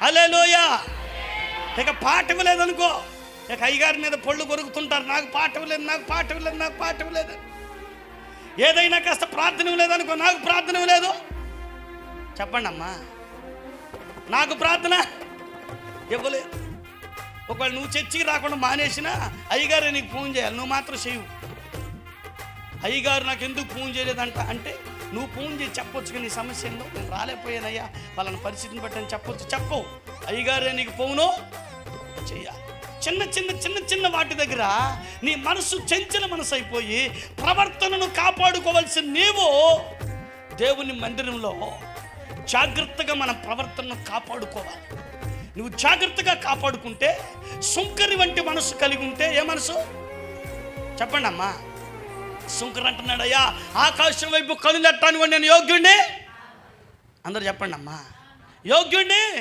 హల్లెలూయా. ఇక పాట ఇవ్వలేదనుకో, ఇక అయ్యగారి మీద పళ్ళు కొరుకుతుంటారు, నాకు పాట ఇవ్వలేదు, నాకు పాట ఇవ్వలేదు, నాకు పాట ఇవ్వలేదు. ఏదైనా కాస్త ప్రార్థన ఇవ్వలేదనుకో, నాకు ప్రార్థన ఇవ్వలేదు. చెప్పండి అమ్మా, నాకు ప్రార్థన ఇవ్వలేదు. ఒకవేళ నువ్వు చర్చికి రాకుండా మానేసినా అయ్యగారే నీకు ఫోన్ చేయాలి, నువ్వు మాత్రం చేయవు. అయ్యగారు నాకు ఎందుకు ఫోన్ చేయలేదంట అంటే నువ్వు ఫోన్ చేసి చెప్పొచ్చు, నీ సమస్య ఏందో, నేను రాలేకపోయానయ్యా వాళ్ళని పరిస్థితిని బట్టి అని చెప్పొచ్చు. చెప్పవు, అయ్యగారే నీకు ఫోను చెయ్యాలి. చిన్న చిన్న చిన్న చిన్న వాటి దగ్గర నీ మనసు చంచల మనసు అయిపోయి ప్రవర్తనను కాపాడుకోవాల్సిన నీవు దేవుని మందిరంలో జాగ్రత్తగా మన ప్రవర్తనను కాపాడుకోవాలి. నువ్వు జాగ్రత్తగా కాపాడుకుంటే, సుంకరి వంటి మనసు కలిగి ఉంటే, ఏ మనసు చెప్పండి అమ్మా. సుంకర్ అంటున్నాడు, అయ్యా ఆకాశం వైపు కనులెట్టాను నేను యోగ్యుడిని. అందరూ చెప్పండి అమ్మా, యోగ్యుడిని.